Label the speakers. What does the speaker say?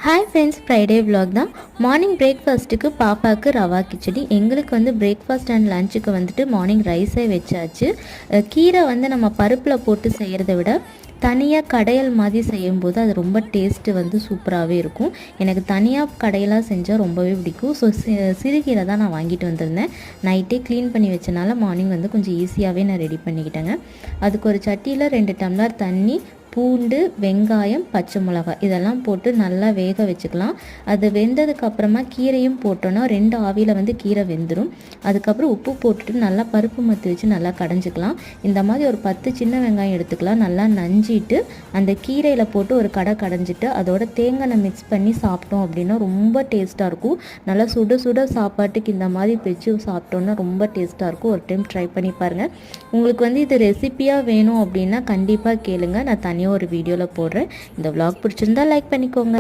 Speaker 1: Hi friends, Friday vlog தான். Morning பிரேக்ஃபாஸ்ட்டுக்கு பாப்பாவுக்கு ரவா கிச்சடி, எங்களுக்கு வந்து பிரேக்ஃபாஸ்ட் அண்ட் லஞ்சுக்கு வந்துட்டு மார்னிங் ரைஸே வச்சாச்சு. கீரை வந்து நம்ம பருப்பில் போட்டு செய்கிறத விட தனியாக கடையல் மாதிரி செய்யும்போது அது ரொம்ப டேஸ்ட்டு வந்து சூப்பராகவே இருக்கும். எனக்கு தனியாக கடையலாக செஞ்சால் ரொம்பவே பிடிக்கும். ஸோ சிறுகீரை தான் நான் வாங்கிட்டு வந்திருந்தேன். நைட்டே க்ளீன் பண்ணி வச்சனால மார்னிங் வந்து கொஞ்சம் ஈஸியாகவே நான் ரெடி பண்ணிக்கிட்டேங்க. அதுக்கு ஒரு சட்டியில் 2 டம்ளர் தண்ணி, பூண்டு, வெங்காயம், பச்சை மிளகாய் இதெல்லாம் போட்டு நல்லா வேக வச்சுக்கலாம். அது வெந்ததுக்கப்புறமா கீரையும் போட்டோன்னா 2 ஆவியில் வந்து கீரை வெந்துடும். அதுக்கப்புறம் உப்பு போட்டுட்டு நல்லா பருப்பு மத்து வச்சு நல்லா கடைஞ்சிக்கலாம். இந்த மாதிரி ஒரு 10 சின்ன வெங்காயம் எடுத்துக்கலாம். நல்லா நஞ்சிட்டு அந்த கீரையில் போட்டு ஒரு கடைஞ்சிட்டு அதோட தேங்காய் மிக்ஸ் பண்ணி சாப்பிட்டோம் அப்படின்னா ரொம்ப டேஸ்ட்டாக இருக்கும். நல்லா சுட சுட சாப்பாட்டுக்கு இந்த மாதிரி வச்சு சாப்பிட்டோன்னா ரொம்ப டேஸ்ட்டாக இருக்கும். ஒரு டைம் ட்ரை பண்ணி பாருங்கள். உங்களுக்கு வந்து இது ரெசிப்பியாக வேணும் அப்படின்னா கண்டிப்பாக கேளுங்க. நான் தனியாக ஒரு வீடியோவில் போடுறேன். இந்த vlog பிடிச்சிருந்தா லைக் பண்ணிக்கோங்க.